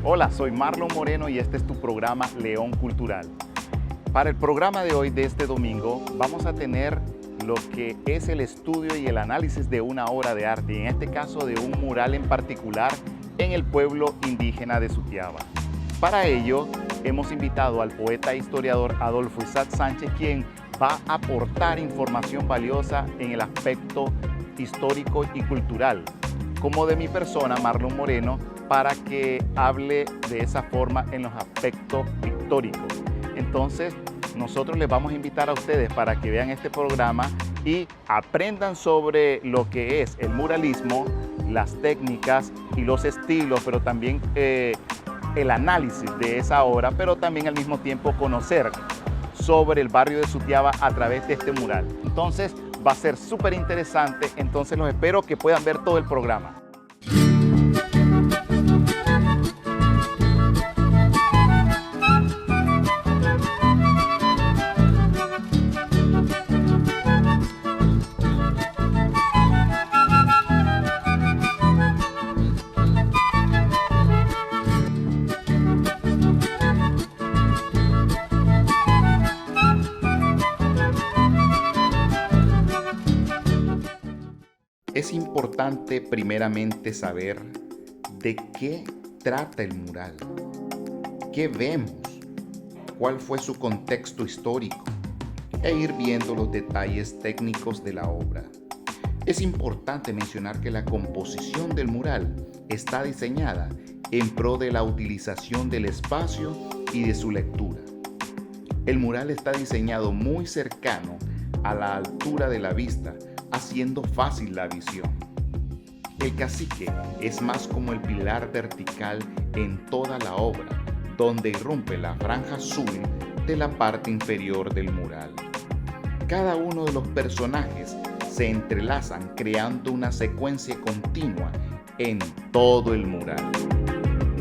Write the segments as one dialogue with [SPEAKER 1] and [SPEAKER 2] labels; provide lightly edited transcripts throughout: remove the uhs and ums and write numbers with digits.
[SPEAKER 1] Hola, soy Marlon Moreno y este es tu programa León Cultural. Para el programa de hoy, de este domingo, vamos a tener lo que es el estudio y el análisis de una obra de arte, y en este caso de un mural en particular en el pueblo indígena de Sutiaba. Para ello, hemos invitado al poeta e historiador Adolfo Isaac Sánchez, quien va a aportar información valiosa en el aspecto histórico y cultural, como de mi persona, Marlon Moreno, para que hable de esa forma en los aspectos pictóricos. Entonces, nosotros les vamos a invitar a ustedes para que vean este programa y aprendan sobre lo que es el muralismo, las técnicas y los estilos, pero también el análisis de esa obra, pero también al mismo tiempo conocer sobre el barrio de Sutiaba a través de este mural. Entonces, va a ser súper interesante, entonces los espero que puedan ver todo el programa. Es importante primeramente saber de qué trata el mural, qué vemos, cuál fue su contexto histórico e ir viendo los detalles técnicos de la obra. Es importante mencionar que la composición del mural está diseñada en pro de la utilización del espacio y de su lectura. El mural está diseñado muy cercano a la altura de la vista, haciendo fácil la visión. El cacique es más como el pilar vertical en toda la obra, donde irrumpe la franja azul de la parte inferior del mural. Cada uno de los personajes se entrelazan creando una secuencia continua en todo el mural.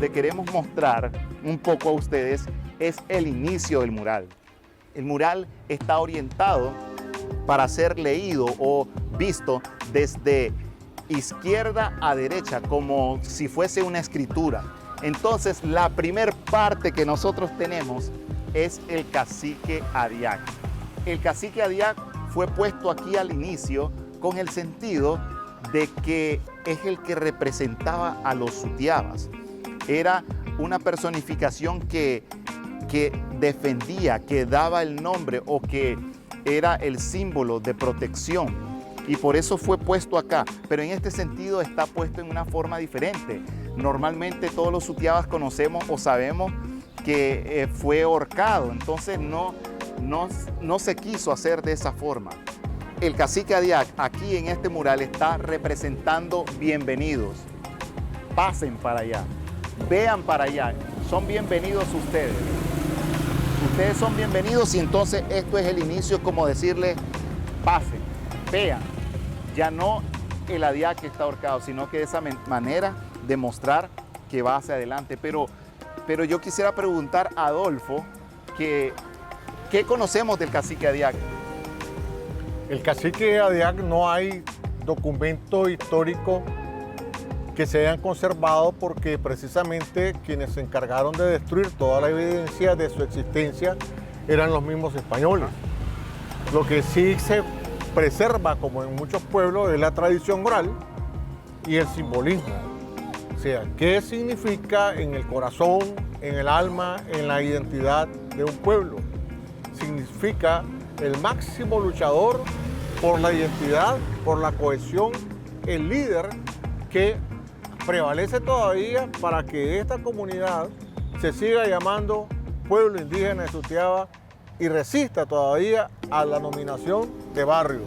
[SPEAKER 1] Le queremos mostrar un poco a ustedes es el inicio del mural. El mural está orientado para ser leído o visto desde izquierda a derecha, como si fuese una escritura. Entonces, la primer parte que nosotros tenemos es el cacique Adiac. El cacique Adiac fue puesto aquí al inicio con el sentido de que es el que representaba a los sutiabas. Era una personificación que defendía, que daba el nombre o que era el símbolo de protección, y por eso fue puesto acá, pero en este sentido está puesto en una forma diferente. Normalmente todos los sutiabas conocemos o sabemos que fue ahorcado, entonces no se quiso hacer de esa forma. El cacique Adiac aquí en este mural está representando bienvenidos. Pasen para allá, vean para allá, son bienvenidos ustedes. Ustedes son bienvenidos, y entonces esto es el inicio, como decirle, pasen, vean. Ya no el Adiac que está ahorcado, sino que de esa manera demostrar que va hacia adelante. Pero yo quisiera preguntar a Adolfo, ¿qué conocemos del cacique Adiac?
[SPEAKER 2] El cacique Adiac, no hay documentos históricos que se hayan conservado, porque precisamente quienes se encargaron de destruir toda la evidencia de su existencia eran los mismos españoles. Lo que sí se preserva, como en muchos pueblos, es la tradición oral y el simbolismo. O sea, ¿qué significa en el corazón, en el alma, en la identidad de un pueblo? Significa el máximo luchador por la identidad, por la cohesión, el líder que prevalece todavía para que esta comunidad se siga llamando Pueblo Indígena de Sutiaba y resista todavía a la nominación de barrio.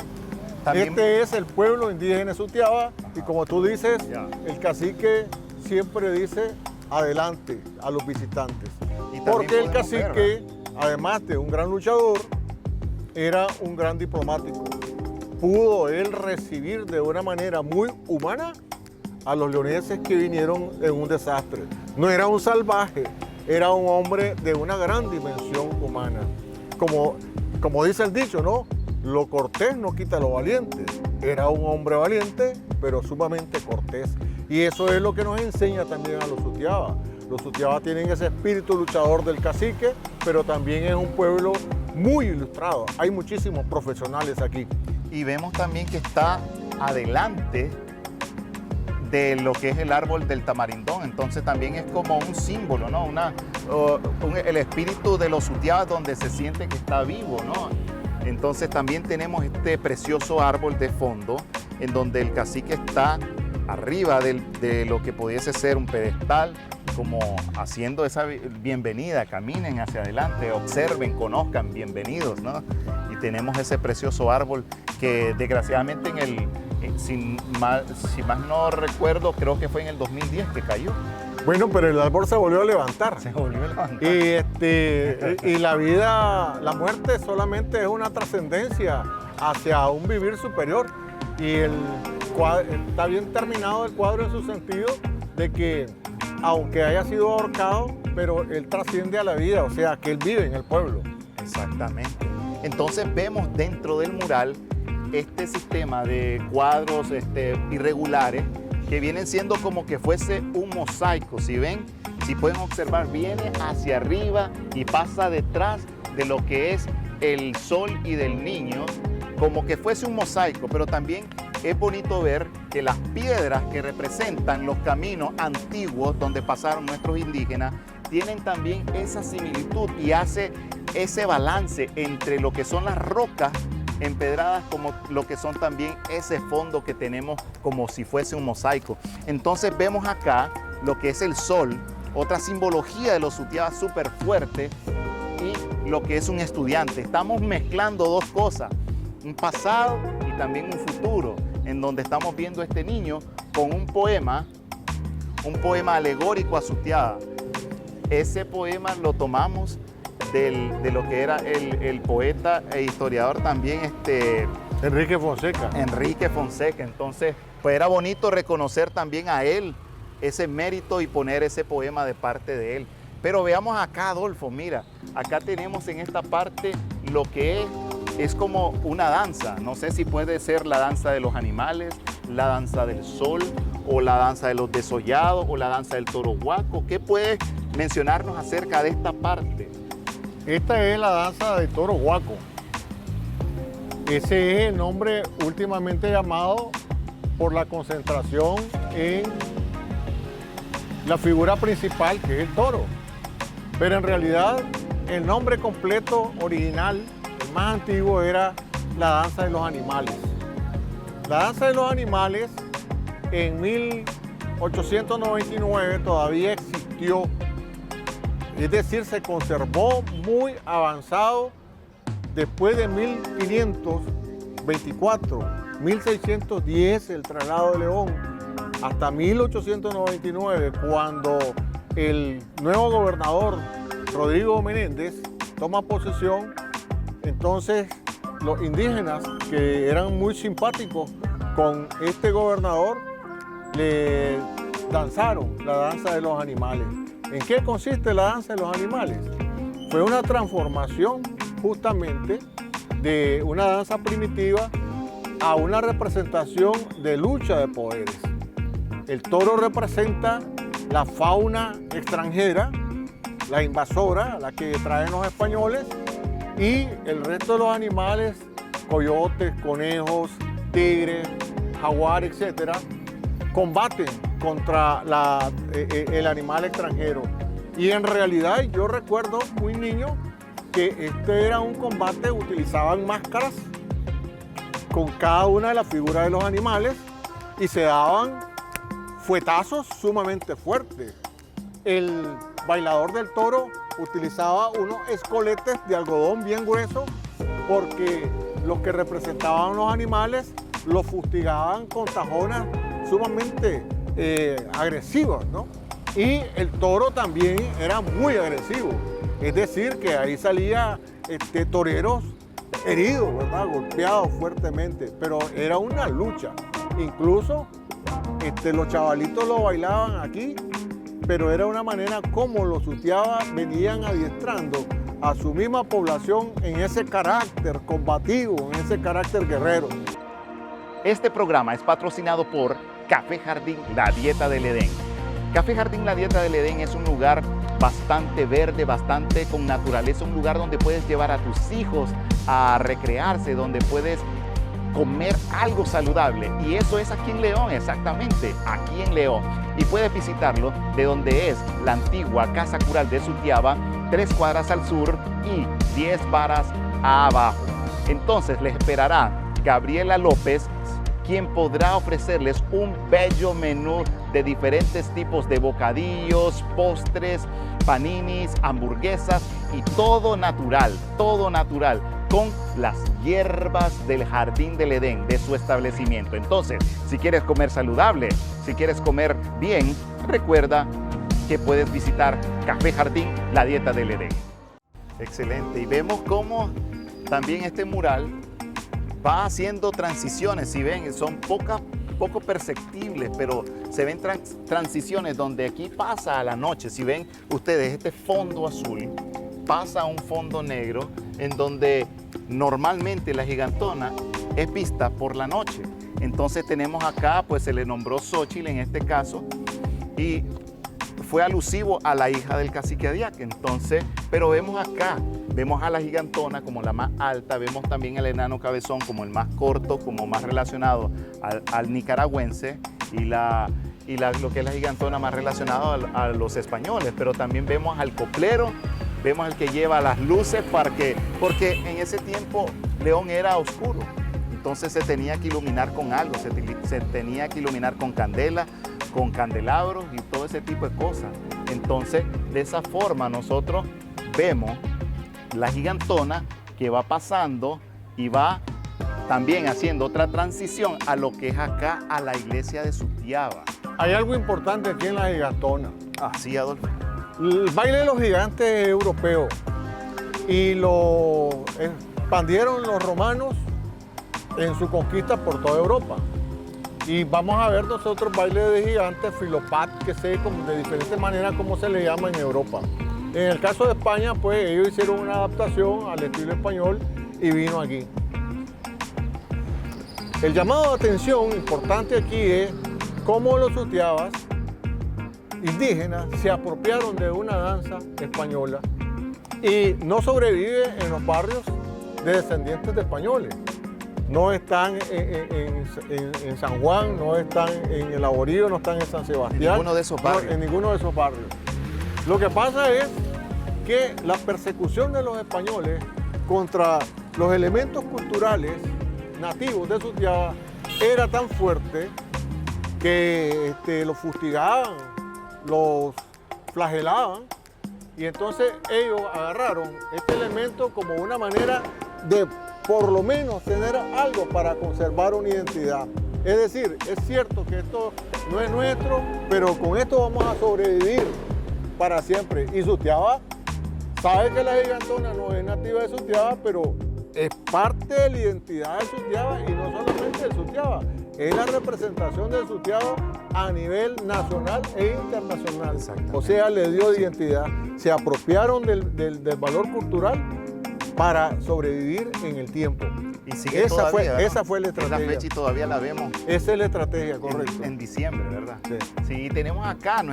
[SPEAKER 2] También este es el Pueblo Indígena de Sutiaba, y como tú dices, el cacique siempre dice adelante a los visitantes. Porque el cacique, además de un gran luchador, era un gran diplomático. Pudo él recibir de una manera muy humana a los leoneses que vinieron en un desastre. No era un salvaje, era un hombre de una gran dimensión humana. Como dice el dicho, ¿no? Lo cortés no quita lo valiente. Era un hombre valiente, pero sumamente cortés. Y eso es lo que nos enseña también a los sutiabas. Los Sutiaba tienen ese espíritu luchador del cacique, pero también es un pueblo muy ilustrado. Hay muchísimos profesionales aquí.
[SPEAKER 1] Y vemos también que está adelante de lo que es el árbol del tamarindón, entonces también es como un símbolo, ¿no? El espíritu de los Sutiabas donde se siente que está vivo, ¿no? Entonces también tenemos este precioso árbol de fondo en donde el cacique está arriba de lo que pudiese ser un pedestal, como haciendo esa bienvenida, caminen hacia adelante, observen, conozcan, bienvenidos, ¿no? Y tenemos ese precioso árbol que desgraciadamente si mal no recuerdo, creo que fue en el 2010 que cayó.
[SPEAKER 2] Bueno, pero el árbol se volvió a levantar.
[SPEAKER 1] Se volvió a levantar.
[SPEAKER 2] Y la muerte solamente es una trascendencia hacia un vivir superior. Y está bien terminado el cuadro en su sentido de que, aunque haya sido ahorcado, pero él trasciende a la vida, o sea, que él vive en el pueblo.
[SPEAKER 1] Exactamente. Entonces vemos dentro del mural este sistema de cuadros irregulares que vienen siendo como que fuese un mosaico. Si ven, si pueden observar, viene hacia arriba y pasa detrás de lo que es el sol y del niño, como que fuese un mosaico, pero también es bonito ver que las piedras que representan los caminos antiguos donde pasaron nuestros indígenas tienen también esa similitud y hace ese balance entre lo que son las rocas empedradas como lo que son también ese fondo que tenemos como si fuese un mosaico. Entonces vemos acá lo que es el sol, otra simbología de los Sutiabas súper fuerte, y lo que es un estudiante. Estamos mezclando dos cosas, un pasado y también un futuro, en donde estamos viendo a este niño con un poema alegórico a Sutiaba. Ese poema lo tomamos de lo que era el poeta e historiador también
[SPEAKER 2] Enrique Fonseca.
[SPEAKER 1] Enrique Fonseca. Entonces, pues era bonito reconocer también a él ese mérito y poner ese poema de parte de él. Pero veamos acá, Adolfo, mira, acá tenemos en esta parte lo que es como una danza. No sé si puede ser la danza de los animales, la danza del sol, o la danza de los desollados, o la danza del toro huaco. ¿Qué puedes mencionarnos acerca de esta parte?
[SPEAKER 2] Esta es la danza del toro huaco. Ese es el nombre últimamente llamado por la concentración en la figura principal, que es el toro. Pero en realidad el nombre completo original, el más antiguo, era la danza de los animales. La danza de los animales en 1899 todavía existió. Es decir, se conservó muy avanzado después de 1524, 1610 el traslado de León, hasta 1899, cuando el nuevo gobernador Rodrigo Menéndez toma posesión. Entonces los indígenas, que eran muy simpáticos con este gobernador, le danzaron la danza de los animales. ¿En qué consiste la danza de los animales? Fue una transformación justamente de una danza primitiva a una representación de lucha de poderes. El toro representa la fauna extranjera, la invasora, la que traen los españoles, y el resto de los animales, coyotes, conejos, tigres, jaguar, etc., combaten contra el animal extranjero. Y en realidad yo recuerdo muy niño que este era un combate, utilizaban máscaras con cada una de las figuras de los animales y se daban fuetazos sumamente fuertes. El bailador del toro utilizaba unos escoletes de algodón bien gruesos porque los que representaban los animales los fustigaban con tajonas sumamente agresivas, ¿no? Y el toro también era muy agresivo, es decir, que ahí salía toreros heridos, ¿verdad? Golpeados fuertemente, pero era una lucha. Incluso los chavalitos lo bailaban aquí, pero era una manera como los Sutiabas venían adiestrando a su misma población en ese carácter combativo, en ese carácter guerrero.
[SPEAKER 1] Este programa es patrocinado por Café Jardín, la dieta del Edén. Café Jardín La Dieta del Edén es un lugar bastante verde, bastante con naturaleza, un lugar donde puedes llevar a tus hijos a recrearse, donde puedes comer algo saludable, y eso es aquí en León, exactamente, aquí en León. Y puedes visitarlo de donde es la antigua Casa Cural de Sutiaba, 3 cuadras al sur y 10 varas abajo. Entonces les esperará Gabriela López, quien podrá ofrecerles un bello menú de diferentes tipos de bocadillos, postres, paninis, hamburguesas y todo natural, con las hierbas del Jardín del Edén, de su establecimiento. Entonces, si quieres comer saludable, si quieres comer bien, recuerda que puedes visitar Café Jardín La Dieta del Edén. Excelente, y vemos cómo también este mural va haciendo transiciones. Si ven, son poco perceptibles, pero se ven transiciones donde aquí pasa a la noche. Si ven ustedes, este fondo azul pasa a un fondo negro, en donde normalmente la gigantona es vista por la noche. Entonces tenemos acá, pues se le nombró Xóchitl en este caso, y fue alusivo a la hija del cacique Adiac. Entonces, pero vemos acá, vemos a la gigantona como la más alta, vemos también al enano cabezón como el más corto, como más relacionado al nicaragüense, y lo que es la gigantona más relacionado a los españoles. Pero también vemos al coplero, vemos al que lleva las luces, porque en ese tiempo León era oscuro, entonces se tenía que iluminar con algo, se tenía que iluminar con candela, con candelabros y todo ese tipo de cosas. Entonces, de esa forma nosotros vemos la gigantona que va pasando y va también haciendo otra transición a lo que es acá, a la iglesia de Sutiaba.
[SPEAKER 2] Hay algo importante aquí en la gigantona.
[SPEAKER 1] Así, Adolfo.
[SPEAKER 2] El baile de los gigantes europeo, y lo expandieron los romanos en su conquista por toda Europa. Y vamos a ver nosotros bailes de gigantes, filopat, que sé, de diferentes maneras como se le llama en Europa. En el caso de España, pues ellos hicieron una adaptación al estilo español y vino aquí. El llamado de atención importante aquí es cómo los sutiabas indígenas se apropiaron de una danza española y no sobrevive en los barrios de descendientes de españoles. No están en San Juan, no están en el Aborío, no están en San Sebastián.
[SPEAKER 1] En ninguno de esos barrios.
[SPEAKER 2] No, en ninguno de esos barrios. Lo que pasa es que la persecución de los españoles contra los elementos culturales nativos de Sutiaba era tan fuerte que los fustigaban, los flagelaban, y entonces ellos agarraron este elemento como una manera de por lo menos tener algo para conservar una identidad. Es decir, es cierto que esto no es nuestro, pero con esto vamos a sobrevivir para siempre. Y Sutiaba sabe que la gigantona no es nativa de Sutiaba, pero es parte de la identidad de Sutiaba, y no solamente de Sutiaba, es la representación de Sutiaba a nivel nacional e internacional. O sea, le dio identidad. Se apropiaron del valor cultural para sobrevivir en el tiempo.
[SPEAKER 1] Y sigue todavía,
[SPEAKER 2] esa fue la estrategia.
[SPEAKER 1] Es la fecha y todavía la vemos.
[SPEAKER 2] Esa es la estrategia, correcto.
[SPEAKER 1] En diciembre, ¿verdad?
[SPEAKER 2] Sí.
[SPEAKER 1] Sí, tenemos acá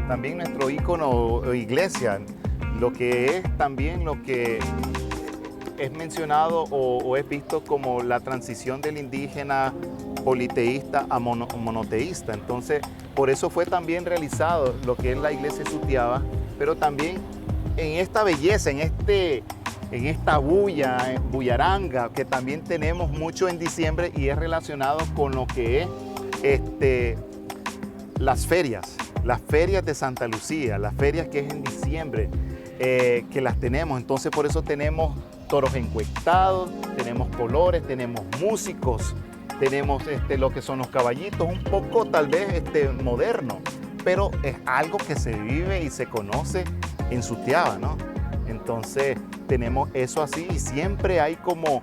[SPEAKER 1] también nuestro ícono iglesia, lo que es también lo que es mencionado o es visto como la transición del indígena politeísta a monoteísta. Entonces, por eso fue también realizado lo que es la iglesia de Sutiaba, pero también en esta belleza, en esta bullaranga que también tenemos mucho en diciembre, y es relacionado con lo que es las ferias de Santa Lucía, las ferias que es en diciembre, que las tenemos. Entonces, por eso tenemos toros encuestados, tenemos colores, tenemos músicos, tenemos lo que son los caballitos, un poco tal vez moderno, pero es algo que se vive y se conoce en Sutiaba, ¿no? Entonces tenemos eso así, y siempre hay como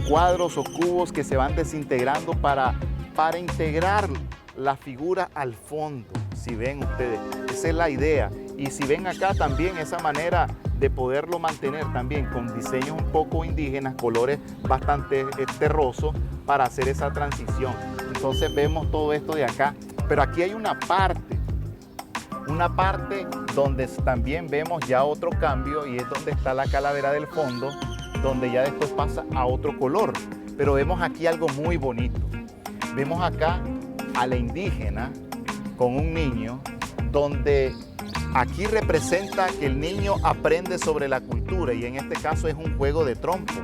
[SPEAKER 1] cuadros o cubos que se van desintegrando para integrar la figura al fondo. Si ven ustedes, esa es la idea. Y si ven acá también esa manera de poderlo mantener también con diseños un poco indígenas, colores bastante terrosos, para hacer esa transición. Entonces vemos todo esto de acá, Pero aquí hay una parte donde también vemos ya otro cambio y es donde está la calavera del fondo, donde ya después pasa a otro color. Pero vemos aquí algo muy bonito. Vemos acá a la indígena con un niño, donde aquí representa que el niño aprende sobre la cultura y en este caso es un juego de trompo.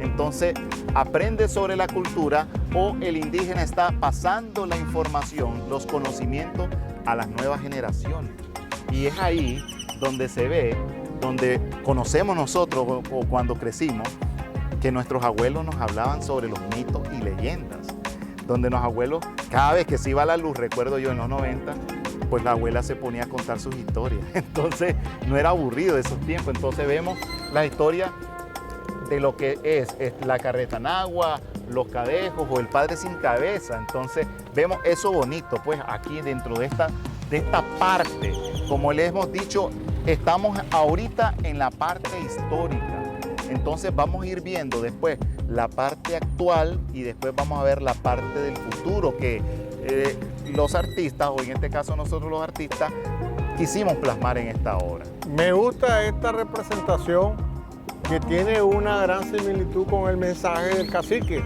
[SPEAKER 1] Entonces aprende sobre la cultura o el indígena está pasando la información, los conocimientos a las nuevas generaciones. Y es ahí donde se ve, donde conocemos nosotros o cuando crecimos, que nuestros abuelos nos hablaban sobre los mitos y leyendas. Donde los abuelos, cada vez que se iba la luz, recuerdo yo en los 90, pues la abuela se ponía a contar sus historias. Entonces no era aburrido de esos tiempos. Entonces vemos la historia de lo que es la carreta nagua, los cadejos o el padre sin cabeza. Entonces vemos eso bonito, pues aquí dentro de esta parte. Como les hemos dicho, estamos ahorita en la parte histórica. Entonces vamos a ir viendo después la parte actual y después vamos a ver la parte del futuro que los artistas, o en este caso nosotros los artistas, quisimos plasmar en esta obra.
[SPEAKER 2] Me gusta esta representación que tiene una gran similitud con el mensaje del cacique,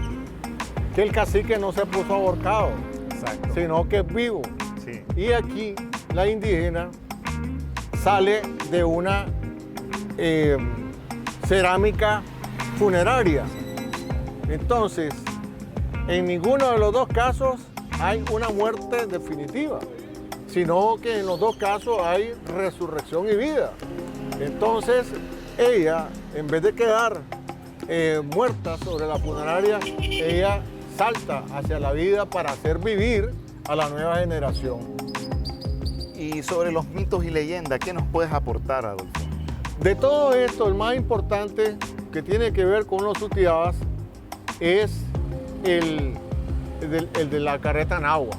[SPEAKER 2] que el cacique no se puso ahorcado,
[SPEAKER 1] Exacto.
[SPEAKER 2] sino que es vivo.
[SPEAKER 1] Sí.
[SPEAKER 2] Y aquí la indígena sale de una cerámica funeraria. Entonces, en ninguno de los dos casos hay una muerte definitiva, sino que en los dos casos hay resurrección y vida. Entonces, ella, en vez de quedar muerta sobre la funeraria, ella salta hacia la vida para hacer vivir a la nueva generación.
[SPEAKER 1] Y sobre los mitos y leyendas, ¿qué nos puedes aportar, Adolfo?
[SPEAKER 2] De todo esto, el más importante que tiene que ver con los sutiabas es el de la carreta nagua.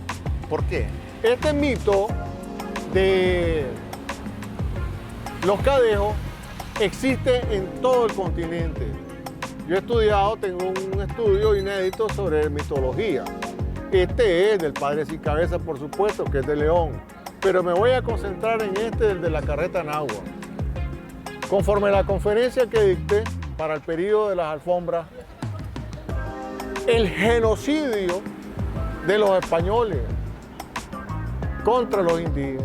[SPEAKER 1] ¿Por qué?
[SPEAKER 2] Este mito de los cadejos existe en todo el continente. Yo he estudiado, tengo un estudio inédito sobre mitología. Este es del padre sin cabeza, por supuesto, que es de León, pero me voy a concentrar en el de la carreta nagua. Conforme a la conferencia que dicté para el periodo de las alfombras, el genocidio de los españoles contra los indígenas,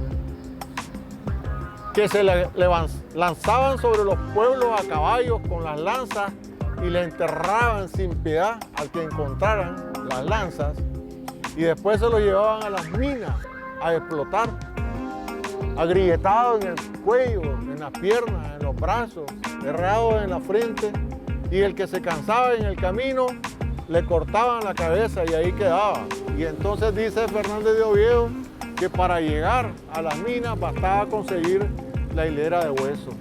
[SPEAKER 2] que se lanzaban sobre los pueblos a caballos con las lanzas y le enterraban sin piedad al que encontraran las lanzas y después se los llevaban a las minas a explotar, agrietados en el cuello, en las piernas, en los brazos, herrados en la frente, y el que se cansaba en el camino le cortaban la cabeza y ahí quedaba. Y entonces dice Fernández de Oviedo que para llegar a las minas bastaba conseguir la hilera de huesos.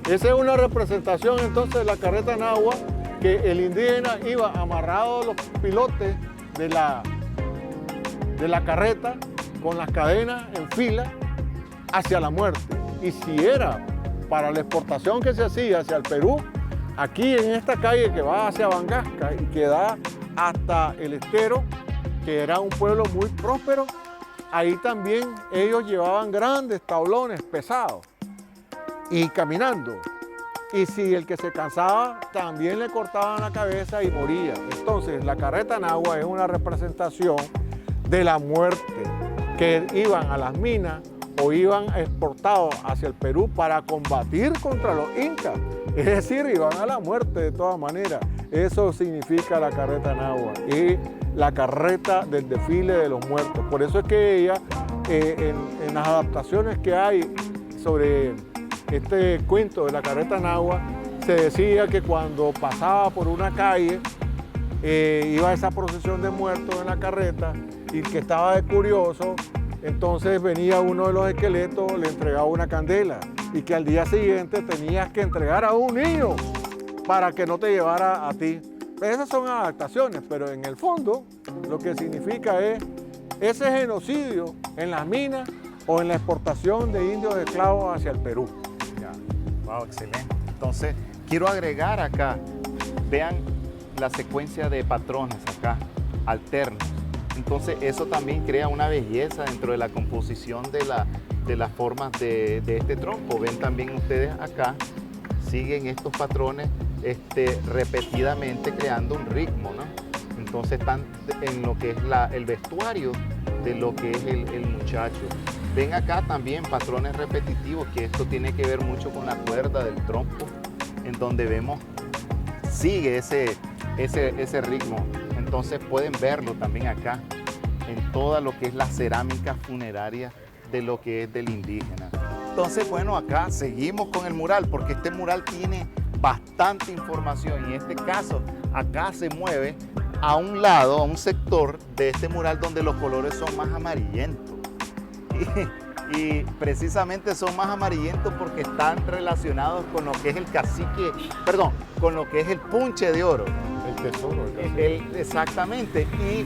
[SPEAKER 2] Esa es una representación entonces de la carreta nagua, que el indígena iba amarrado a los pilotes de la carreta con las cadenas en fila hacia la muerte. Y si era para la exportación que se hacía hacia el Perú, aquí en esta calle que va hacia Bangasca y que da hasta el Estero, que era un pueblo muy próspero, ahí también ellos llevaban grandes tablones pesados y caminando. Y si el que se cansaba, también le cortaban la cabeza y moría. Entonces, la carreta nagua es una representación de la muerte, que iban a las minas o iban exportados hacia el Perú para combatir contra los incas. Es decir, iban a la muerte de todas maneras. Eso significa la carreta nagua y la carreta del desfile de los muertos. Por eso es que ella, en las adaptaciones que hay sobre este cuento de la carreta nagua, se decía que cuando pasaba por una calle, iba esa procesión de muertos en la carreta y que estaba de curioso, entonces venía uno de los esqueletos, le entregaba una candela y que al día siguiente tenías que entregar a un niño para que no te llevara a ti. Esas son adaptaciones, pero en el fondo lo que significa es ese genocidio en las minas o en la exportación de indios esclavos hacia el Perú.
[SPEAKER 1] Ya. Wow, excelente. Entonces, quiero agregar acá, vean la secuencia de patrones acá, alternos.
[SPEAKER 3] Entonces eso también crea una belleza dentro de la composición de las formas de este trompo. Ven también ustedes acá, siguen estos patrones repetidamente creando un ritmo, ¿no? Entonces están en lo que es el vestuario de lo que es el muchacho. Ven acá también patrones repetitivos, que esto tiene que ver mucho con la cuerda del trompo, en donde vemos, sigue ese ritmo. Entonces pueden verlo también acá, en toda lo que es la cerámica funeraria de lo que es del indígena. Entonces, bueno, acá seguimos con el mural, porque este mural tiene bastante información, y en este caso, acá se mueve a un lado, a un sector de este mural donde los colores son más amarillentos. Y precisamente son más amarillentos porque están relacionados con lo que es el cacique, perdón, con lo que es el punche de oro.
[SPEAKER 2] El tesoro. El cacique.
[SPEAKER 3] Exactamente. Y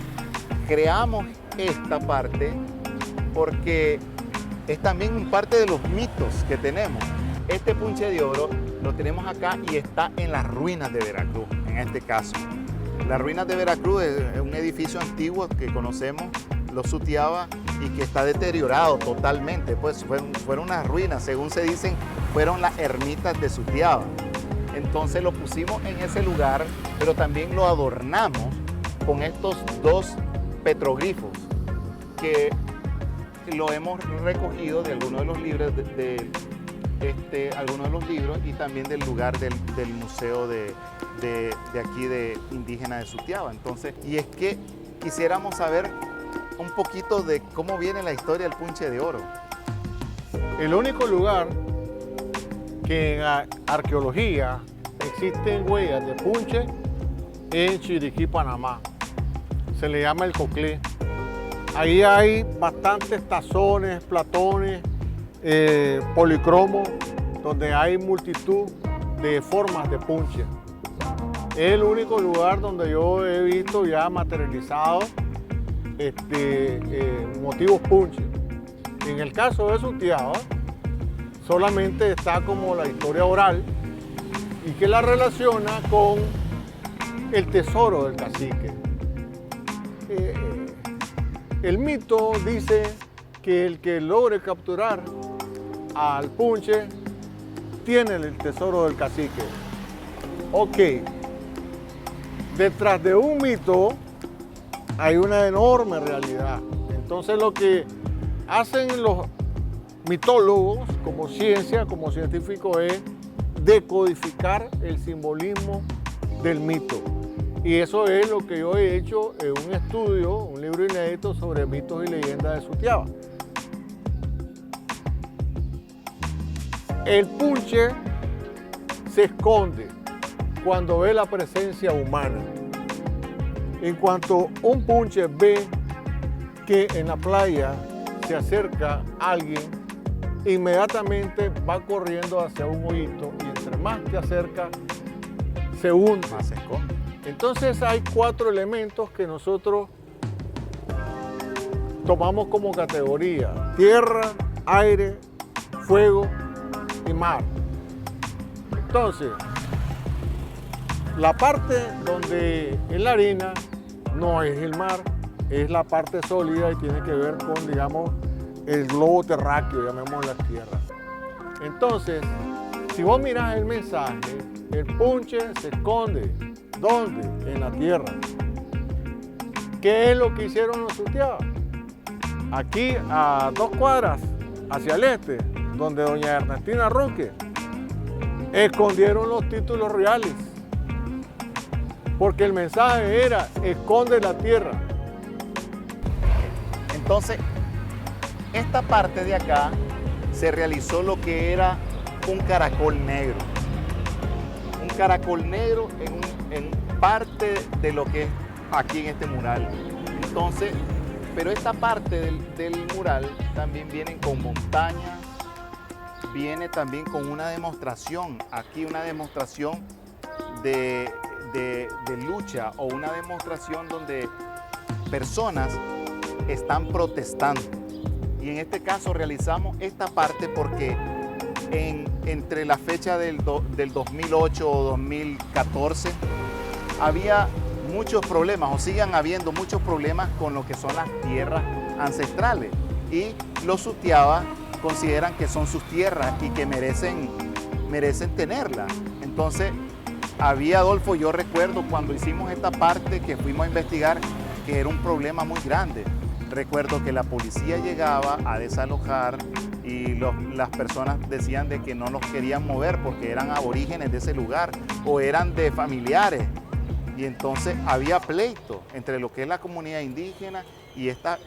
[SPEAKER 3] creamos esta parte porque es también parte de los mitos que tenemos. Este punche de oro lo tenemos acá y está en las ruinas de Veracruz, en este caso. Las ruinas de Veracruz es un edificio antiguo que conocemos, los Sutiaba, y que está deteriorado totalmente. Pues fueron unas ruinas, según se dicen, fueron las ermitas de Sutiaba. Entonces lo pusimos en ese lugar, pero también lo adornamos con estos dos petroglifos que lo hemos recogido de algunos de los libros algunos de los libros, y también del lugar del museo de aquí de indígena de Sutiaba. Entonces, y es que quisiéramos saber un poquito de cómo viene la historia del punche de oro.
[SPEAKER 2] El único lugar que en arqueología existen huellas de punche es en Chiriquí, Panamá. Se le llama el Coclé. Ahí hay bastantes tazones, platones, policromos, donde hay multitud de formas de punche. Es el único lugar donde yo he visto ya materializado motivos punche. En el caso de Sutiaba, solamente está como la historia oral y que la relaciona con el tesoro del cacique. El mito dice que el que logre capturar al punche tiene el tesoro del cacique. Ok, detrás de un mito hay una enorme realidad. Entonces lo que hacen los mitólogos como ciencia, como científico, es decodificar el simbolismo del mito. Y eso es lo que yo he hecho en un estudio, un libro inédito sobre mitos y leyendas de Sutiaba. El punche se esconde cuando ve la presencia humana. En cuanto un punche ve que en la playa se acerca alguien, inmediatamente va corriendo hacia un hoyito, y entre más se acerca, se hunde.
[SPEAKER 3] Más se esconde.
[SPEAKER 2] Entonces hay 4 elementos que nosotros tomamos como categoría: tierra, aire, fuego y mar. Entonces, la parte donde es la harina no es el mar, es la parte sólida y tiene que ver con, digamos, el globo terráqueo, llamemos las tierras. Entonces, si vos mirás el mensaje, el punche se esconde. ¿Dónde? En la tierra. ¿Qué es lo que hicieron los Sutiaba? Aquí a 2 cuadras hacia el este, donde doña Ernestina Roque, escondieron los títulos reales. Porque el mensaje era: esconde la tierra.
[SPEAKER 3] Entonces, esta parte de acá se realizó lo que era un caracol negro. Un caracol negro en parte de lo que es aquí en este mural. Entonces, pero esta parte del mural también viene con montañas, viene también con una demostración, aquí una demostración de lucha, o una demostración donde personas están protestando. Y en este caso realizamos esta parte porque entre la fecha del 2008 o 2014 había muchos problemas, o sigan habiendo muchos problemas con lo que son las tierras ancestrales. Y los Sutiaba consideran que son sus tierras y que merecen tenerlas. Entonces, Adolfo, yo recuerdo cuando hicimos esta parte que fuimos a investigar, que era un problema muy grande. Recuerdo que la policía llegaba a desalojar y las personas decían de que no los querían mover porque eran aborígenes de ese lugar o eran de familiares. Y entonces había pleito entre lo que es la comunidad indígena y estas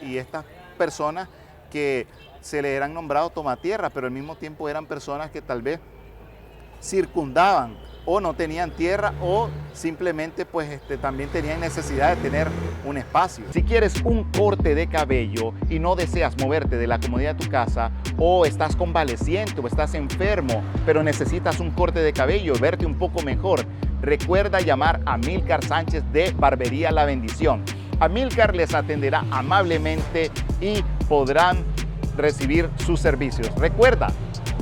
[SPEAKER 3] personas que se le eran nombrados tomatierra, pero al mismo tiempo eran personas que tal vez circundaban o no tenían tierra o simplemente pues también tenían necesidad de tener un espacio.
[SPEAKER 1] Si quieres un corte de cabello y no deseas moverte de la comodidad de tu casa, o estás convaleciente o estás enfermo, pero necesitas un corte de cabello, verte un poco mejor, recuerda llamar a Amílcar Sánchez de Barbería La Bendición. Amílcar les atenderá amablemente y podrán recibir sus servicios. Recuerda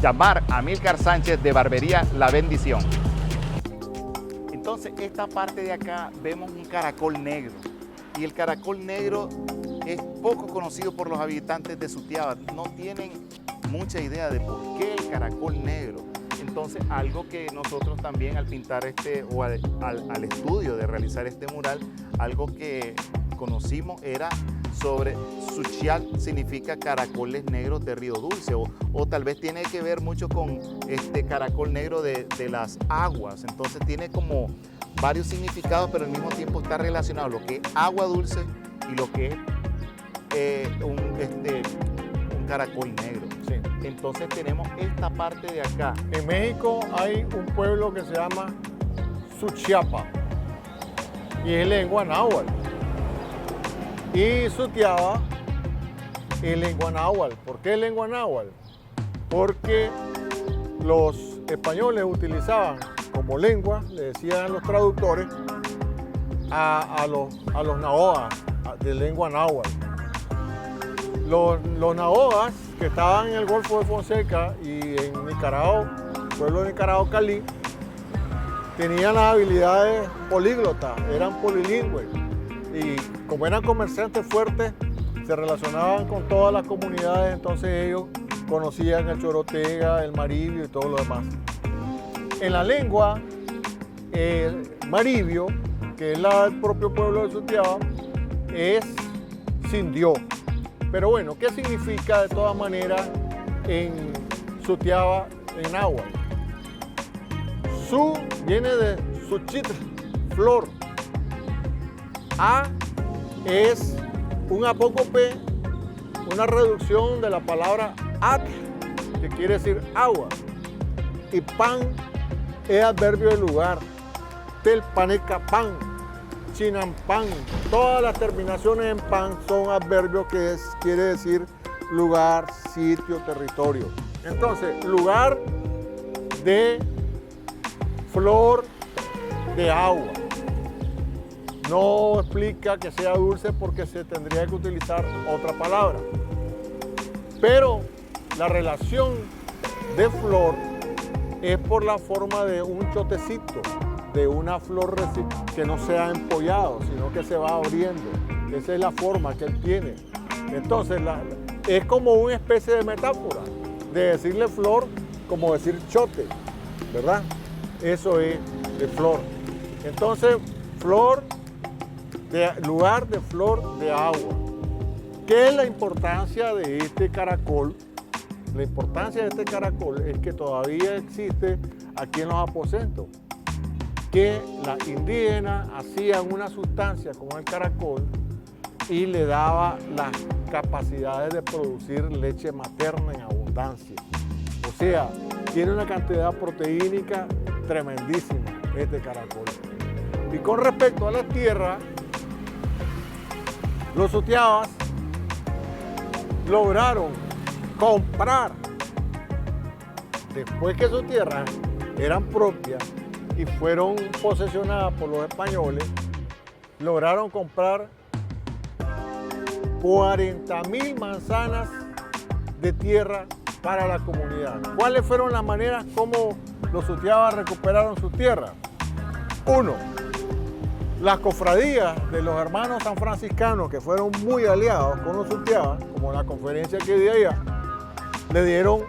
[SPEAKER 1] llamar a Amílcar Sánchez de Barbería La Bendición.
[SPEAKER 3] Entonces, esta parte de acá vemos un caracol negro. Y el caracol negro es poco conocido por los habitantes de Sutiaba. No tienen mucha idea de por qué el caracol negro. Entonces, algo que nosotros también al pintar al estudio de realizar este mural, algo que conocimos era sobre Suchial, significa caracoles negros de Río Dulce, o tal vez tiene que ver mucho con este caracol negro de las aguas. Entonces tiene como varios significados, pero al mismo tiempo está relacionado lo que es agua dulce y lo que es un caracol negro.
[SPEAKER 2] Sí.
[SPEAKER 3] Entonces tenemos esta parte de acá.
[SPEAKER 2] En México hay un pueblo que se llama Suchiapa y es lengua náhuatl. Y Sutiaba es lengua náhuatl. ¿Por qué lengua náhuatl? Porque los españoles utilizaban como lengua, le decían los traductores, a los nahoas de lengua náhuatl. Los nahoas que estaban en el Golfo de Fonseca y en Nicaragua, el pueblo de Nicaragua, Cali, tenían las habilidades políglotas, eran polilingües. Y como eran comerciantes fuertes, se relacionaban con todas las comunidades, entonces ellos conocían el chorotega, el maribio y todo lo demás. En la lengua, el maribio, que es la del propio pueblo de Sutiaba, es sindió. Pero bueno, ¿qué significa de todas maneras en Sutiaba, en náhuatl? Su viene de Suchitl, flor. A es un apócope, una reducción de la palabra at, que quiere decir agua. Y pan es adverbio de lugar. Telpaneca pan, chinampan. Todas las terminaciones en pan son adverbios que quiere decir lugar, sitio, territorio. Entonces, lugar de flor de agua. No explica que sea dulce porque se tendría que utilizar otra palabra. Pero la relación de flor es por la forma de un chotecito, de una flor que no se ha empollado, sino que se va abriendo. Esa es la forma que él tiene. Entonces, es como una especie de metáfora, de decirle flor como decir chote, ¿verdad? Eso es de flor. Entonces, flor, lugar de flor de agua. ¿Qué es la importancia de este caracol? La importancia de este caracol es que todavía existe aquí en los aposentos, que las indígenas hacían una sustancia con el caracol y le daba las capacidades de producir leche materna en abundancia. O sea, tiene una cantidad proteínica tremendísima este caracol. Y con respecto a la tierra, los sutiabas lograron comprar, después que sus tierras eran propias y fueron posesionadas por los españoles, lograron comprar 40.000 manzanas de tierra para la comunidad. ¿Cuáles fueron las maneras como los sutiabas recuperaron sus tierras? Uno, Las cofradías de los hermanos san franciscanos, que fueron muy aliados con los Sutiaba, como la conferencia que di allá, le dieron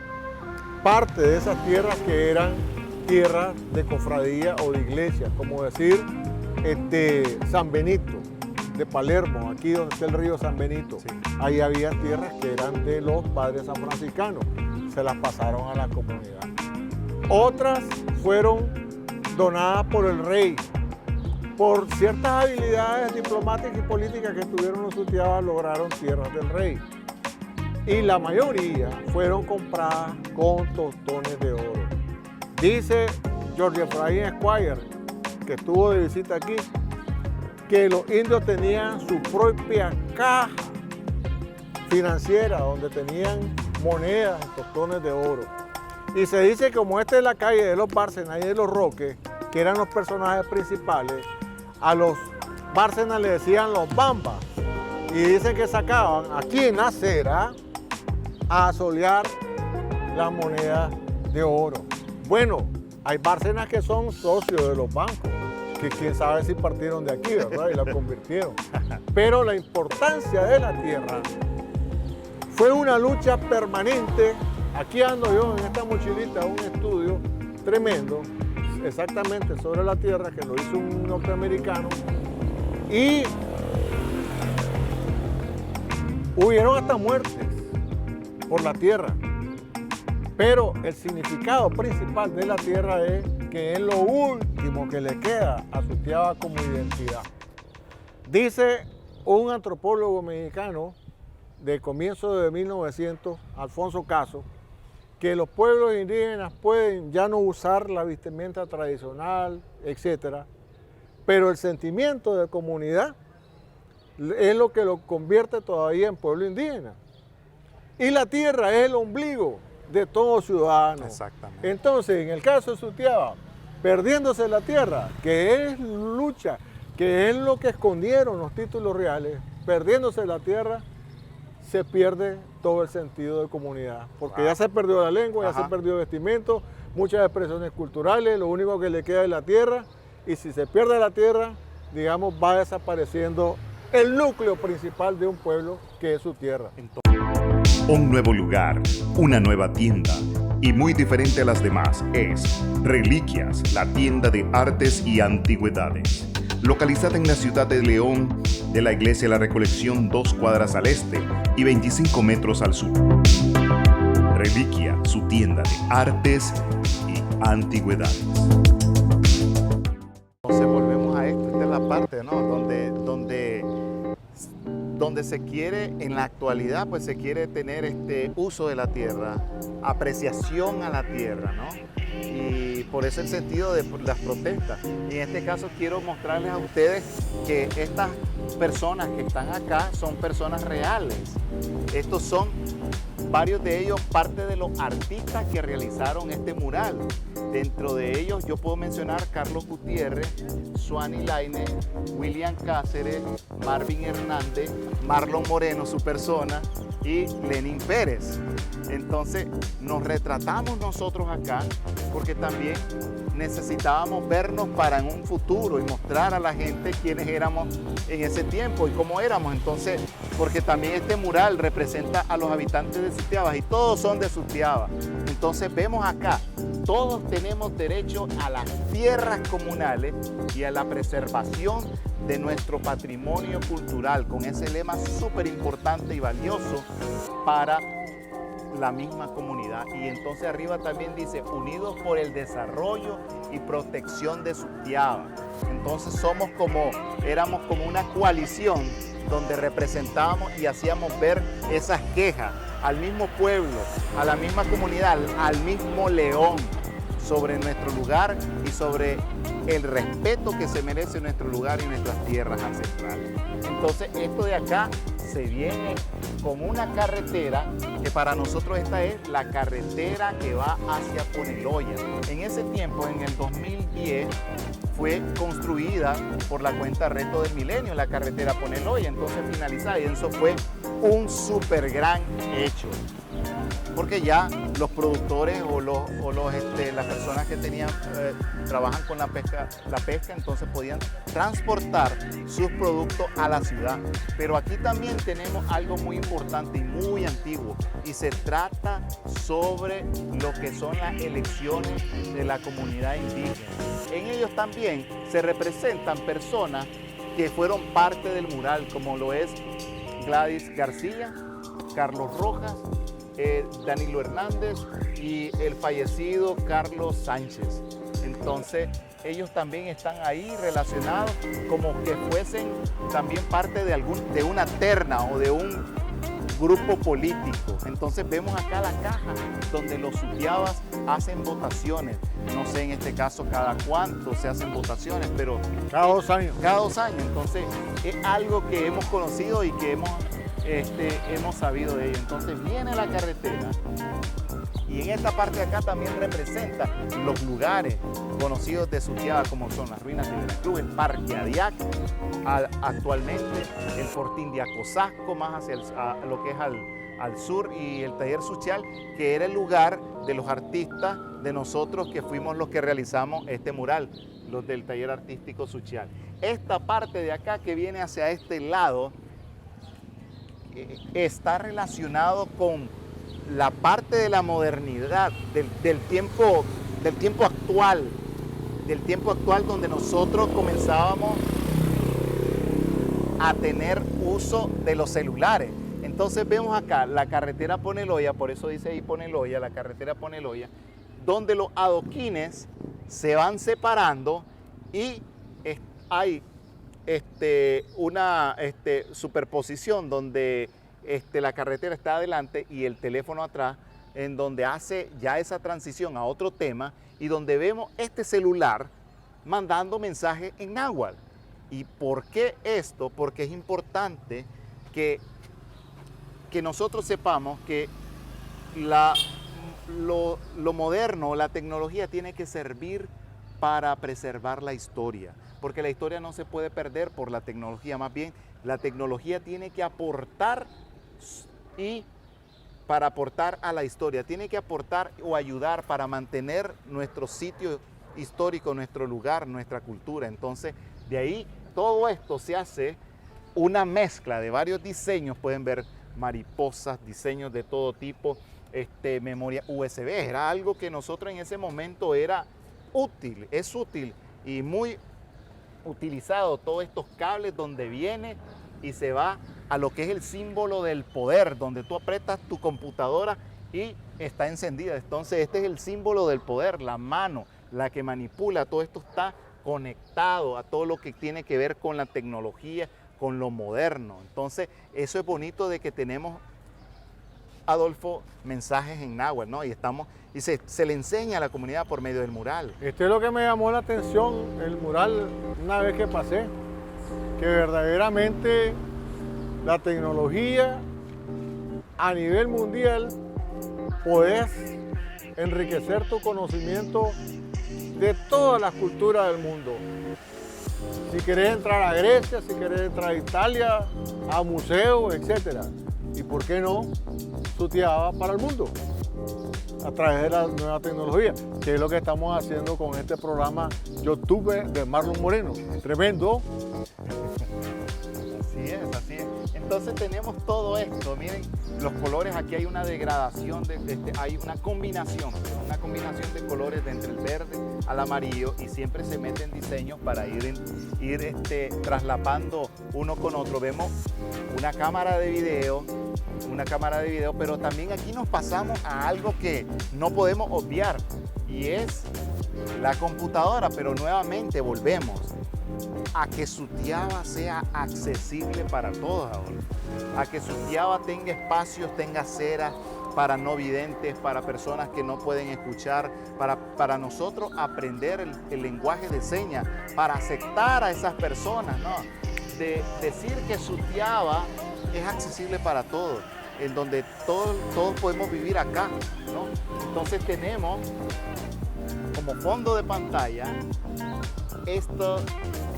[SPEAKER 2] parte de esas tierras que eran tierras de cofradía o de iglesia, como decir San Benito de Palermo, aquí donde está el río San Benito.
[SPEAKER 3] Sí.
[SPEAKER 2] Ahí había tierras que eran de los padres san franciscanos, se las pasaron a la comunidad. Otras fueron donadas por el rey. Por ciertas habilidades diplomáticas y políticas que tuvieron los Sutiaba, lograron tierras del rey. Y la mayoría fueron compradas con tostones de oro. Dice George Efraín Esquire, que estuvo de visita aquí, que los indios tenían su propia caja financiera donde tenían monedas en tostones de oro. Y se dice que como esta es la calle de los Bárcenas y de los Roques, que eran los personajes principales, a los Bárcenas le decían los Bambas. Y dicen que sacaban aquí en la acera a solear las monedas de oro. Bueno, hay Bárcenas que son socios de los bancos, que quién sabe si partieron de aquí, ¿verdad? Y la convirtieron. Pero la importancia de la tierra fue una lucha permanente. Aquí ando yo en esta mochilita, un estudio tremendo, exactamente sobre la tierra, que lo hizo un norteamericano. Y hubieron hasta muertes por la tierra. Pero el significado principal de la tierra es que es lo último que le queda a Sutiaba como identidad. Dice un antropólogo mexicano de comienzo de 1900, Alfonso Caso, que los pueblos indígenas pueden ya no usar la vestimenta tradicional, etc., pero el sentimiento de comunidad es lo que lo convierte todavía en pueblo indígena. Y la tierra es el ombligo de todo ciudadano.
[SPEAKER 3] Exactamente.
[SPEAKER 2] Entonces, en el caso de Sutiaba, perdiéndose la tierra, que es lucha, que es lo que escondieron los títulos reales, perdiéndose la tierra, se pierde todo el sentido de comunidad, porque ya se perdió la lengua, ya se perdió el vestimento, muchas expresiones culturales, lo único que le queda es la tierra, y si se pierde la tierra, digamos, va desapareciendo el núcleo principal de un pueblo, que es su tierra.
[SPEAKER 1] Un nuevo lugar, una nueva tienda, y muy diferente a las demás es Reliquias, la tienda de artes y antigüedades. Localizada en la ciudad de León, de la Iglesia de la Recolección, 2 cuadras al este y 25 metros al sur. Reliquia, su tienda de artes y antigüedades.
[SPEAKER 3] Entonces volvemos a esto, esta es la parte, ¿no? Donde se quiere, en la actualidad, pues se quiere tener este uso de la tierra, apreciación a la tierra, ¿no? Y por eso el sentido de las protestas. Y en este caso quiero mostrarles a ustedes que estas personas que están acá son personas reales. Estos son varios de ellos parte de los artistas que realizaron este mural. Dentro de ellos yo puedo mencionar Carlos Gutiérrez, Suani Laine, William Cáceres, Marvin Hernández, Marlon Moreno, su persona, y Lenín Pérez. Entonces nos retratamos nosotros acá porque también necesitábamos vernos para en un futuro y mostrar a la gente quiénes éramos en ese tiempo y cómo éramos. Entonces, porque también este mural representa a los habitantes de Sutiaba y todos son de Sutiaba. Entonces vemos acá, todos tenemos derecho a las tierras comunales y a la preservación de nuestro patrimonio cultural, con ese lema súper importante y valioso para la misma comunidad. Y entonces arriba también dice, unidos por el desarrollo y protección de Sutiaba. Entonces éramos como una coalición donde representábamos y hacíamos ver esas quejas al mismo pueblo, a la misma comunidad, al mismo León, sobre nuestro lugar y sobre el respeto que se merece nuestro lugar y nuestras tierras ancestrales. Entonces esto de acá se viene como una carretera, que para nosotros esta es la carretera que va hacia Poneloya. En ese tiempo, en el 2010, fue construida por la cuenta Reto del Milenio, la carretera Poneloya, entonces finalizada, y eso fue un súper gran hecho. porque ya los productores o las personas que trabajan con la pesca, entonces podían transportar sus productos a la ciudad. Pero aquí también tenemos algo muy importante y muy antiguo, y se trata sobre lo que son las elecciones de la comunidad indígena. En ellos también se representan personas que fueron parte del mural, como lo es Gladys García, Carlos Rojas, Danilo Hernández y el fallecido Carlos Sánchez. Entonces, ellos también están ahí relacionados como que fuesen también parte de una terna o de un grupo político. Entonces vemos acá la caja donde los sutiabas hacen votaciones. No sé en este caso cada cuánto se hacen votaciones, pero
[SPEAKER 2] Cada 2 años.
[SPEAKER 3] cada 2 años. Entonces es algo que hemos conocido y que hemos sabido de ello. Entonces viene la carretera y en esta parte de acá también representa los lugares conocidos de Sutiaba, como son las ruinas de Veracruz, el Parque Adiac, actualmente el Fortín de Acosasco, más hacia lo que es al sur, y el Taller Suchial, que era el lugar de los artistas de nosotros que fuimos los que realizamos este mural, los del Taller Artístico Suchial. Esta parte de acá que viene hacia este lado está relacionado con la parte de la modernidad, del tiempo actual, donde nosotros comenzábamos a tener uso de los celulares. Entonces vemos acá la carretera Poneloya, por eso dice ahí Poneloya, la carretera Poneloya, donde los adoquines se van separando y hay una superposición donde la carretera está adelante y el teléfono atrás, en donde hace ya esa transición a otro tema y donde vemos este celular mandando mensajes en náhuatl. ¿Y por qué esto? Porque es importante que nosotros sepamos que lo moderno, la tecnología tiene que servir para preservar la historia, porque la historia no se puede perder por la tecnología, más bien la tecnología tiene que aportar, y para aportar a la historia, tiene que aportar o ayudar para mantener nuestro sitio histórico, nuestro lugar, nuestra cultura. Entonces, de ahí todo esto se hace una mezcla de varios diseños, pueden ver mariposas, diseños de todo tipo, memoria USB, era algo que nosotros en ese momento era útil, es útil y muy utilizado, todos estos cables donde viene y se va a lo que es el símbolo del poder, donde tú aprietas tu computadora y está encendida. Entonces este es el símbolo del poder, la mano, la que manipula, todo esto está conectado a todo lo que tiene que ver con la tecnología, con lo moderno. Entonces eso es bonito de que tenemos, Adolfo, mensajes en náhuatl, ¿no? Y se le enseña a la comunidad por medio del mural.
[SPEAKER 2] Esto es lo que me llamó la atención, el mural, una vez que pasé, que verdaderamente la tecnología a nivel mundial podés enriquecer tu conocimiento de todas las culturas del mundo. Si querés entrar a Grecia, si querés entrar a Italia, a museos, etc. Y por qué no, Sutiaba para el mundo a través de la nueva tecnología, que es lo que estamos haciendo con este programa YouTube de Marlon Moreno. Tremendo.
[SPEAKER 3] Así es. Entonces tenemos todo esto, miren los colores, aquí hay una degradación, hay una combinación de colores de entre el verde al amarillo, y siempre se meten diseños para ir traslapando uno con otro. Vemos una cámara de video, pero también aquí nos pasamos a algo que no podemos obviar, y es la computadora, pero nuevamente volvemos a que Sutiaba sea accesible para todos, a que Sutiaba tenga espacios, tenga aceras para no videntes, para personas que no pueden escuchar, para nosotros aprender el lenguaje de señas, para aceptar a esas personas, ¿no? De decir que Sutiaba es accesible para todos, en donde todos podemos vivir acá, ¿no? Entonces tenemos como fondo de pantalla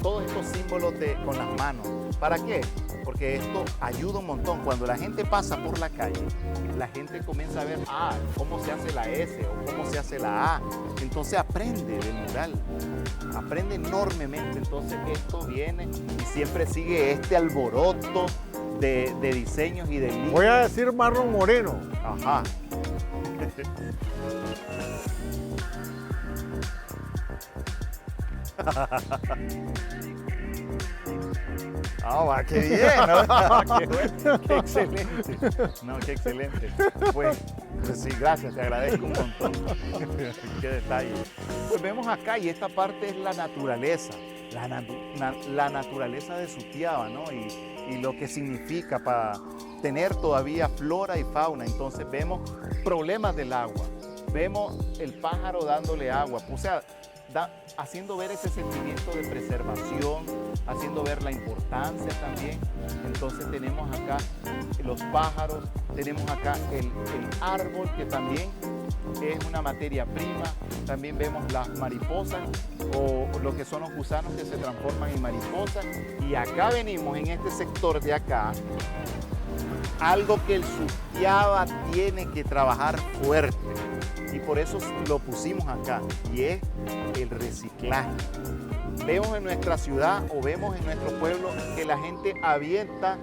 [SPEAKER 3] todos estos símbolos con las manos. ¿Para qué? Porque porque esto ayuda un montón. Cuando la gente pasa por la calle, la gente comienza a ver, cómo se hace la S o cómo se hace la A. Entonces aprende del mural, aprende enormemente. Entonces esto viene y siempre sigue este alboroto de diseños y de líneas.
[SPEAKER 2] Voy a decir Marlon Moreno.
[SPEAKER 3] Ajá. ¡Qué bien! ¿No? ¡Qué bueno! ¡Qué excelente! No, qué excelente. Pues sí, gracias, te agradezco un montón. ¡Qué detalle! Pues vemos acá, y esta parte es la naturaleza, la naturaleza de Sutiaba, ¿no? Y lo que significa para tener todavía flora y fauna. Entonces vemos problemas del agua, vemos el pájaro dándole agua, o sea, haciendo ver ese sentimiento de preservación, haciendo ver la importancia también. Entonces tenemos acá los pájaros, tenemos acá el árbol, que también es una materia prima. También vemos las mariposas o lo que son los gusanos que se transforman en mariposas. Y acá venimos en este sector de acá, algo que el Sutiaba tiene que trabajar fuerte. Y por eso lo pusimos acá, y es el reciclaje. Vemos en nuestra ciudad o vemos en nuestro pueblo que la gente avienta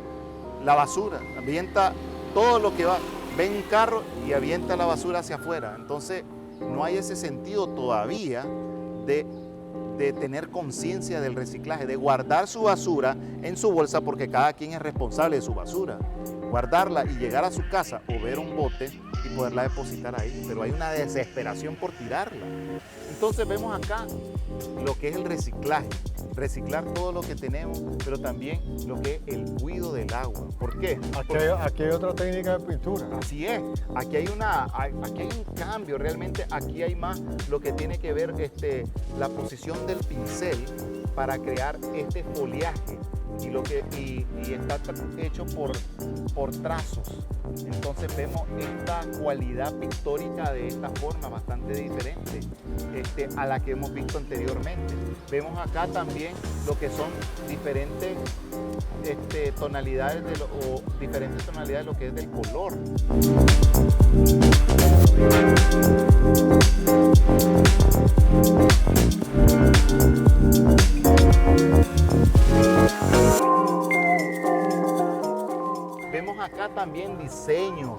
[SPEAKER 3] la basura, avienta todo lo que va. Ven un carro y avienta la basura hacia afuera. Entonces no hay ese sentido todavía de tener conciencia del reciclaje, de guardar su basura en su bolsa, porque cada quien es responsable de su basura. Guardarla y llegar a su casa o ver un bote y poderla depositar ahí, pero hay una desesperación por tirarla. Entonces vemos acá lo que es el reciclaje, reciclar todo lo que tenemos, pero también lo que es el cuidado del agua. ¿Por qué?
[SPEAKER 2] Aquí hay otra técnica de pintura.
[SPEAKER 3] Así es, aquí hay un cambio, realmente aquí hay más lo que tiene que ver la posición del pincel para crear este foliaje. Y está hecho por trazos. Entonces vemos esta cualidad pictórica de esta forma bastante diferente a la que hemos visto anteriormente. Vemos acá también lo que son diferentes tonalidades diferentes tonalidades de lo que es del color. Vemos acá también diseños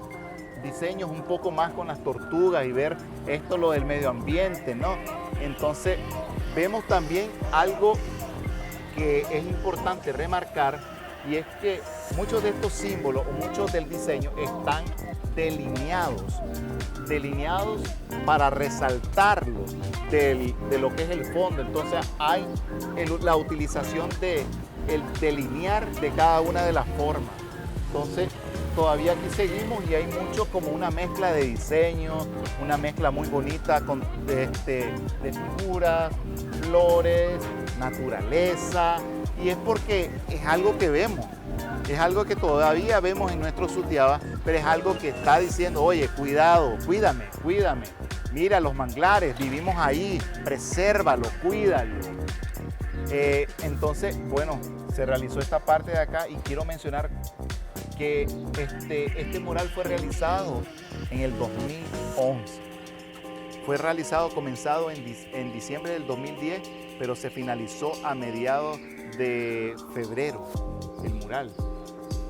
[SPEAKER 3] un poco más con las tortugas y ver esto, lo del medio ambiente, ¿no? Entonces vemos también algo que es importante remarcar, y es que muchos de estos símbolos o muchos del diseño están delineados para resaltarlo de lo que es el fondo. Entonces hay la utilización el delinear de cada una de las formas. Entonces todavía aquí seguimos y hay mucho como una mezcla de diseño, una mezcla muy bonita de figuras, flores, naturaleza, y es porque es algo que vemos, es algo que todavía vemos en nuestro Sutiaba, pero es algo que está diciendo, oye, cuidado, cuídame, mira los manglares, vivimos ahí, presérvalo, cuídalo. Entonces, bueno, se realizó esta parte de acá y quiero mencionar que este mural fue realizado en el 2011. Fue comenzado en diciembre del 2010, pero se finalizó a mediados de febrero el mural.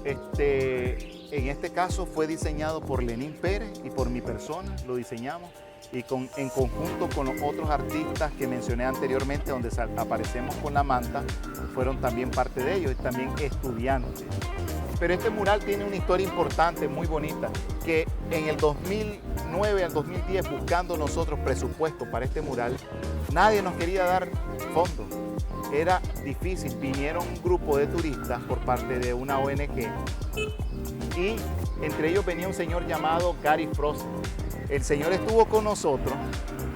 [SPEAKER 3] En este caso fue diseñado por Lenín Pérez y por mi persona, lo diseñamos, y en conjunto con los otros artistas que mencioné anteriormente, donde aparecemos con la manta, fueron también parte de ellos, y también estudiantes. Pero este mural tiene una historia importante, muy bonita, que en el 2009 al 2010, buscando nosotros presupuesto para este mural, nadie nos quería dar fondos. Era difícil, vinieron un grupo de turistas por parte de una ONG, y entre ellos venía un señor llamado Gary Frost. El señor estuvo con nosotros,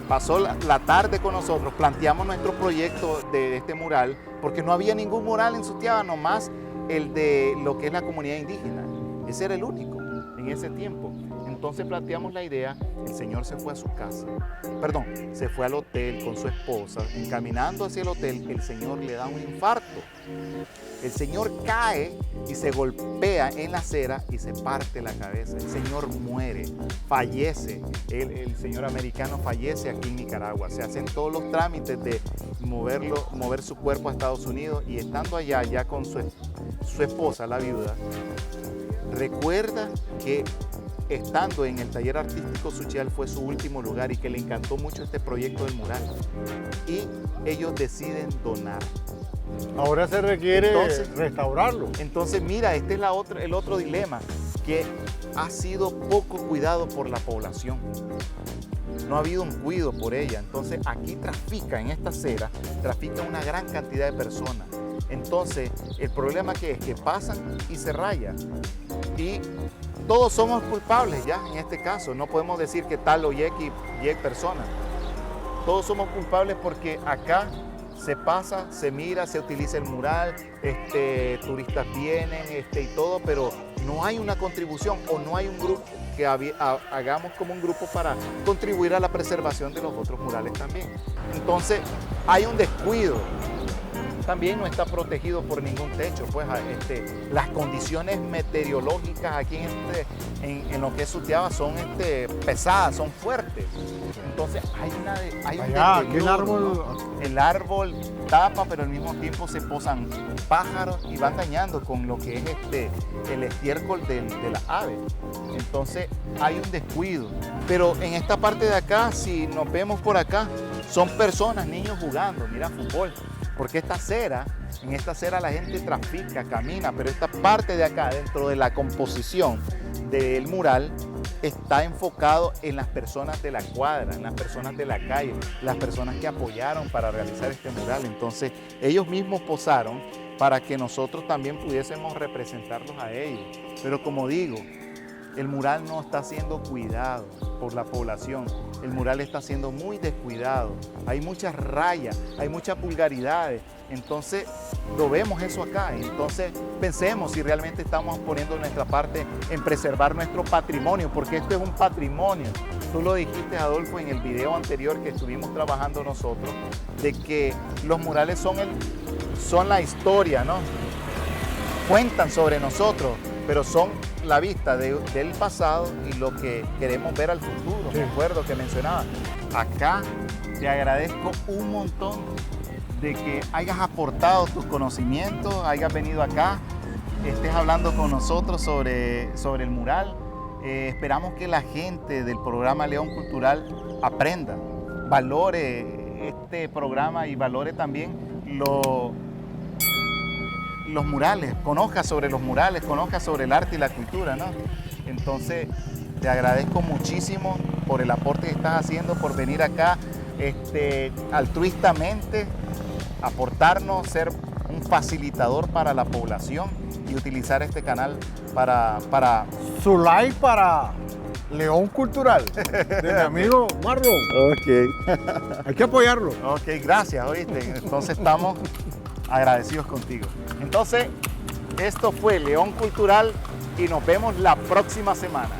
[SPEAKER 3] pasó la tarde con nosotros, planteamos nuestro proyecto de este mural, porque no había ningún mural en Sutiaba, nomás el de lo que es la comunidad indígena. Ese era el único en ese tiempo. entonces planteamos la idea, el señor se fue a su casa, perdón, se fue al hotel con su esposa, encaminando hacia el hotel, el señor le da un infarto. El señor cae y se golpea en la acera y se parte la cabeza. El señor muere, fallece. El señor americano fallece aquí en Nicaragua. Se hacen todos los trámites de mover su cuerpo a Estados Unidos, y estando allá ya con su esposa, la viuda, recuerda que estando en el taller artístico Suchial fue su último lugar y que le encantó mucho este proyecto del mural. Y ellos deciden donar.
[SPEAKER 2] Ahora se requiere
[SPEAKER 3] Entonces,
[SPEAKER 2] restaurarlo.
[SPEAKER 3] Entonces, mira, este es el otro dilema, que ha sido poco cuidado por la población. No ha habido un cuidado por ella. Entonces, aquí trafica, en esta acera, trafica una gran cantidad de personas. Entonces, el problema que es que pasan y se rayan. Y todos somos culpables ya en este caso. No podemos decir que tal o y persona. Todos somos culpables porque acá se pasa, se mira, se utiliza el mural, turistas vienen y todo, pero no hay una contribución o no hay un grupo que hagamos como un grupo para contribuir a la preservación de los otros murales también. Entonces hay un descuido. También no está protegido por ningún techo, pues las condiciones meteorológicas aquí en lo que es Sutiaba son pesadas, son fuertes. Entonces hay un deterioro, ¿no? El árbol tapa, pero al mismo tiempo se posan pájaros y van dañando con lo que es el estiércol de las aves. Entonces hay un descuido. Pero en esta parte de acá, si nos vemos por acá, son personas, niños jugando, mira, fútbol. Porque en esta acera la gente trafica, camina, pero esta parte de acá, dentro de la composición del mural, está enfocado en las personas de la cuadra, en las personas de la calle, las personas que apoyaron para realizar este mural. Entonces, ellos mismos posaron para que nosotros también pudiésemos representarlos a ellos. Pero como digo, el mural no está siendo cuidado por la población. El mural está siendo muy descuidado. Hay muchas rayas, hay muchas vulgaridades. Entonces, lo vemos eso acá. Entonces, pensemos si realmente estamos poniendo nuestra parte en preservar nuestro patrimonio, porque esto es un patrimonio. Tú lo dijiste, Adolfo, en el video anterior que estuvimos trabajando nosotros, de que los murales son la historia, ¿no? Cuentan sobre nosotros, pero son la vista del pasado y lo que queremos ver al futuro.
[SPEAKER 2] Sí.
[SPEAKER 3] Me acuerdo que mencionaba. Acá te agradezco un montón de que hayas aportado tus conocimientos, hayas venido acá, estés hablando con nosotros sobre el mural. Esperamos que la gente del programa León Cultural aprenda, valore este programa y valore también los murales, conozca sobre los murales, conozca sobre el arte y la cultura, ¿no? Entonces, te agradezco muchísimo por el aporte que estás haciendo, por venir acá altruistamente, aportarnos, ser un facilitador para la población y utilizar este canal para...
[SPEAKER 2] Su like para León Cultural, de mi amigo Marlon.
[SPEAKER 3] Ok.
[SPEAKER 2] Hay que apoyarlo.
[SPEAKER 3] Ok, gracias, oíste. Entonces estamos agradecidos contigo. Entonces, esto fue León Cultural y nos vemos la próxima semana.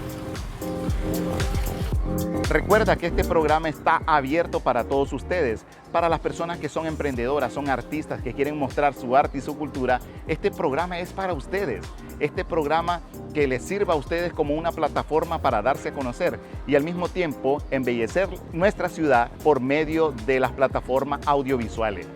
[SPEAKER 3] Recuerda que este programa está abierto para todos ustedes, para las personas que son emprendedoras, son artistas que quieren mostrar su arte y su cultura. Este programa es para ustedes. Este programa que les sirva a ustedes como una plataforma para darse a conocer y al mismo tiempo embellecer nuestra ciudad por medio de las plataformas audiovisuales.